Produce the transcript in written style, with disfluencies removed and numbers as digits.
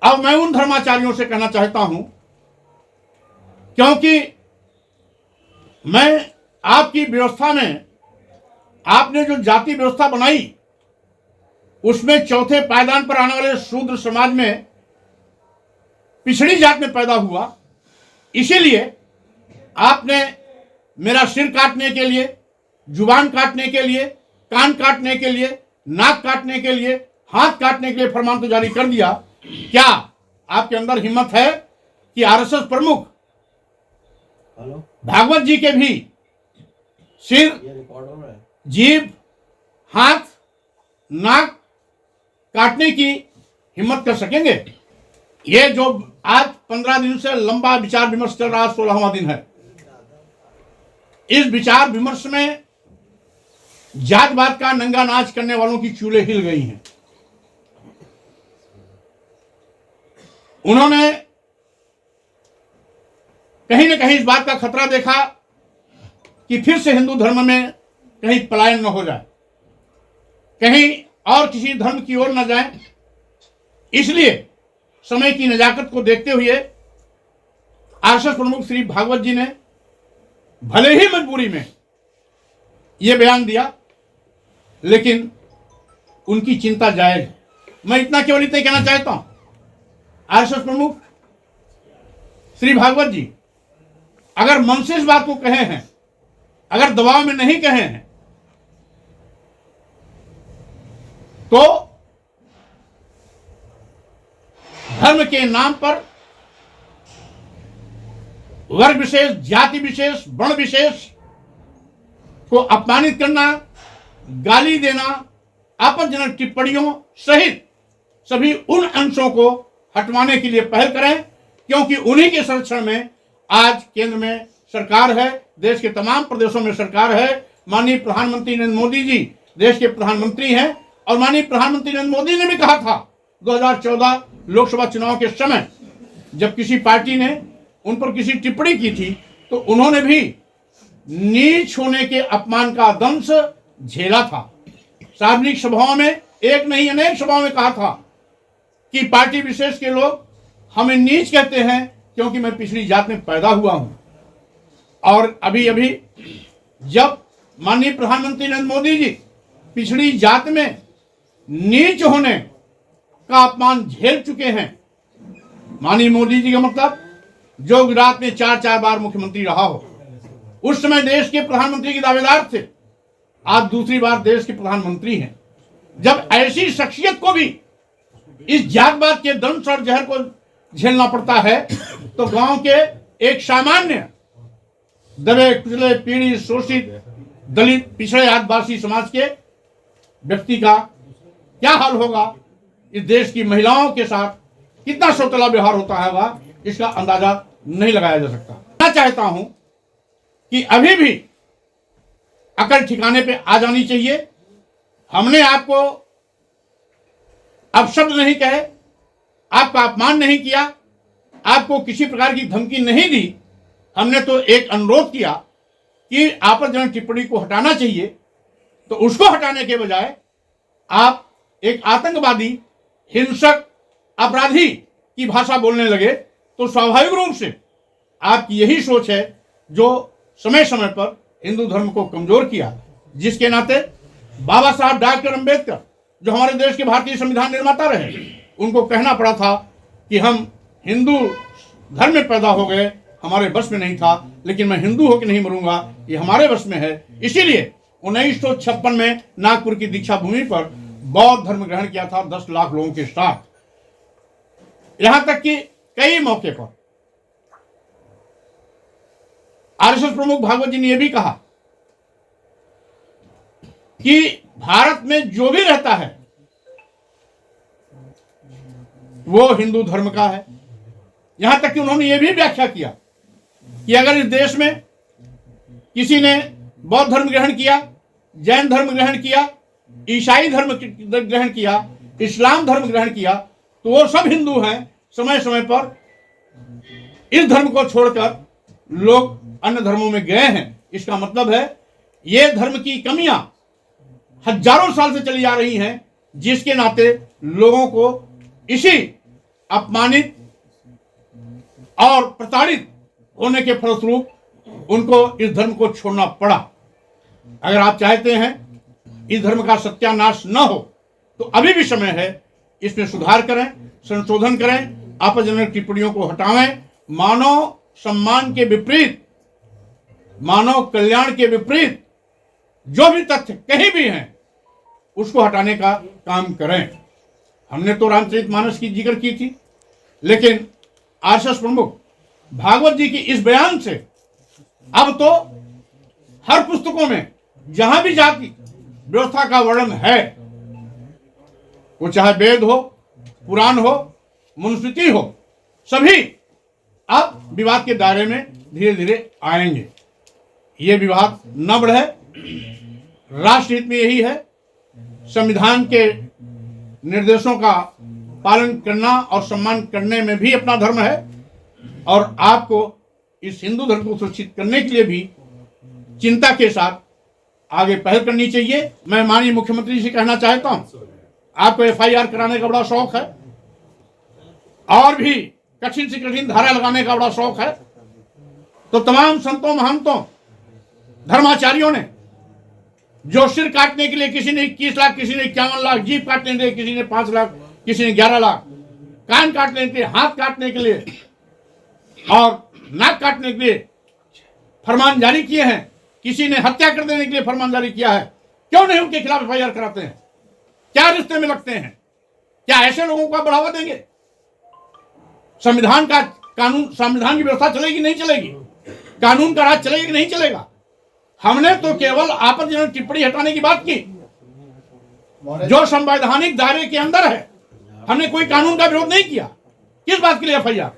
अब मैं उन धर्माचार्यों से कहना चाहता हूं, क्योंकि मैं आपकी व्यवस्था में, आपने जो जाति व्यवस्था बनाई उसमें चौथे पायदान पर आने वाले शूद्र समाज में पिछड़ी जात में पैदा हुआ, इसीलिए आपने मेरा सिर काटने के लिए, जुबान काटने के लिए, कान काटने के लिए, नाक काटने के लिए, हाथ काटने के लिए फरमान तो जारी कर दिया। क्या आपके अंदर हिम्मत है कि आरएसएस प्रमुख भागवत जी के भी सिर, जीभ, हाथ, नाक काटने की हिम्मत कर सकेंगे? ये जो आज 15 दिन से लंबा विचार विमर्श चल रहा, 16वां दिन है। इस विचार विमर्श में जातवाद का नंगा नाच करने वालों की चूल्हे हिल गई हैं। उन्होंने कहीं न कहीं इस बात का खतरा देखा कि फिर से हिंदू धर्म में कहीं पलायन न हो जाए, कहीं और किसी धर्म की ओर न जाए। इसलिए समय की नजाकत को देखते हुए आरएसएस प्रमुख श्री भागवत जी ने भले ही मजबूरी में यह बयान दिया, लेकिन उनकी चिंता जायज है। मैं इतना केवल इतना कहना चाहता हूं, आरएसएस प्रमुख श्री भागवत जी अगर मन से इस बात को कहे हैं, अगर दबाव में नहीं कहे हैं, तो धर्म के नाम पर वर्ग विशेष, जाति विशेष, वर्ण विशेष को अपमानित करना, गाली देना, आपत्तिजनक टिप्पणियों सहित सभी उन अंशों को हटवाने के लिए पहल करें, क्योंकि उन्हीं के संरक्षण में आज केंद्र में सरकार है, देश के तमाम प्रदेशों में सरकार है। माननीय प्रधानमंत्री नरेंद्र मोदी जी देश के प्रधानमंत्री हैं, और माननीय प्रधानमंत्री नरेंद्र मोदी ने भी कहा था 2014 लोकसभा चुनाव के समय, जब किसी पार्टी ने उन पर किसी टिप्पणी की थी, तो उन्होंने भी नीच होने के अपमान का दंश झेला था। सार्वजनिक सभाओं में, एक नहीं अनेक सभाओं में कहा था कि पार्टी विशेष के लोग हमें नीच कहते हैं क्योंकि मैं पिछड़ी जात में पैदा हुआ हूं। और अभी अभी जब माननीय प्रधानमंत्री नरेंद्र मोदी जी पिछड़ी जात में नीच होने का अपमान झेल चुके हैं, माननीय मोदी जी का मतलब जो गुजरात में 4 बार मुख्यमंत्री रहा हो, उस समय देश के प्रधानमंत्री के दावेदार थे, आज दूसरी बार देश के प्रधानमंत्री हैं। जब ऐसी शख्सियत को भी इस जातवाद के दंश और जहर को झेलना पड़ता है, तो गांव के एक सामान्य दबे कुचले, पीड़ित, शोषित, दलित, पिछड़े आदिवासी समाज के व्यक्ति का क्या हाल होगा, इस देश की महिलाओं के साथ कितना सौतेला व्यवहार होता है, इसका अंदाजा नहीं लगाया जा सकता। मैं चाहता हूं कि अभी भी अकल ठिकाने पे आ जानी चाहिए। हमने आपको अपशब्द नहीं कहे, आपका अपमान नहीं किया, आपको किसी प्रकार की धमकी नहीं दी। हमने तो एक अनुरोध किया कि आपत्तिजनक टिप्पणी को हटाना चाहिए, तो उसको हटाने के बजाय आप एक आतंकवादी, हिंसक, अपराधी की भाषा बोलने लगे, तो स्वाभाविक रूप से आपकी यही सोच है जो समय समय पर हिंदू धर्म को कमजोर किया। जिसके नाते बाबा साहब डॉक्टर अंबेडकर, जो हमारे देश के भारतीय संविधान निर्माता रहे, उनको कहना पड़ा था कि हम हिंदू धर्म में पैदा हो गए, हमारे बस में नहीं था, लेकिन मैं हिंदू होकर नहीं मरूंगा, ये हमारे बस में है। इसीलिए 1956 में नागपुर की दीक्षा भूमि पर बौद्ध धर्म ग्रहण किया था 10 लाख लोगों के साथ। यहां तक कि कई मौके पर आरएसएस प्रमुख भागवत जी ने यह भी कहा कि भारत में जो भी रहता है वो हिंदू धर्म का है। यहां तक कि उन्होंने यह भी व्याख्या किया कि अगर इस देश में किसी ने बौद्ध धर्म ग्रहण किया, जैन धर्म ग्रहण किया, ईसाई धर्म ग्रहण किया, इस्लाम धर्म ग्रहण किया, तो वो सब हिंदू हैं। समय समय पर इस धर्म को छोड़कर लोग अन्य धर्मों में गए हैं। इसका मतलब है ये धर्म की कमियां हजारों साल से चली आ रही हैं, जिसके नाते लोगों को इसी अपमानित और प्रताड़ित होने के फलस्वरूप उनको इस धर्म को छोड़ना पड़ा। अगर आप चाहते हैं इस धर्म का सत्यानाश न हो तो अभी भी समय है, इसमें सुधार करें, संशोधन करें, आपत्तिजनक टिप्पणियों को हटावें, मानव सम्मान के विपरीत, मानव कल्याण के विपरीत जो भी तथ्य कहीं भी हैं उसको हटाने का काम करें। हमने तो रामचरितमानस की जिक्र की थी, लेकिन आरएसएस प्रमुख भागवत जी की इस बयान से अब तो हर पुस्तकों में जहां भी जाति व्यवस्था का वर्णन है, वो चाहे वेद हो, पुराण हो, मनुस्मृति हो, सभी अब विवाद के दायरे में धीरे धीरे आएंगे। ये विवाद न बढ़े, राष्ट्रहित में यही है। संविधान के निर्देशों का पालन करना और सम्मान करने में भी अपना धर्म है, और आपको इस हिंदू धर्म को सुरक्षित करने के लिए भी चिंता के साथ आगे पहल करनी चाहिए। मैं माननीय मुख्यमंत्री जी से कहना चाहता हूं, आपको एफआईआर कराने का बड़ा शौक है और भी कठिन से कठिन धारा लगाने का बड़ा शौक है, तो तमाम संतों, महंतों, धर्माचार्यों ने जो सिर काटने के लिए किसी ने 21 लाख, किसी ने 51 लाख, जीभ काटने के लिए किसी ने 5 लाख, किसी ने 11 लाख, कान काटने के लिए, हाथ काटने के लिए और नाक काटने के लिए फरमान जारी किए हैं, किसी ने हत्या कर देने के लिए फरमान जारी किया है, क्यों नहीं उनके खिलाफ एफआईआर कराते हैं? क्या रिश्ते में लगते हैं? क्या ऐसे लोगों को बढ़ावा देंगे? संविधान का कानून, संविधान की व्यवस्था चलेगी नहीं चलेगी? कानून का राज चलेगा कि नहीं चलेगा? हमने तो केवल आपत्तिजनक टिप्पणी हटाने की बात की जो संवैधानिक दायरे के अंदर है। हमने कोई कानून का विरोध नहीं किया। किस बात के लिए एफआईआर?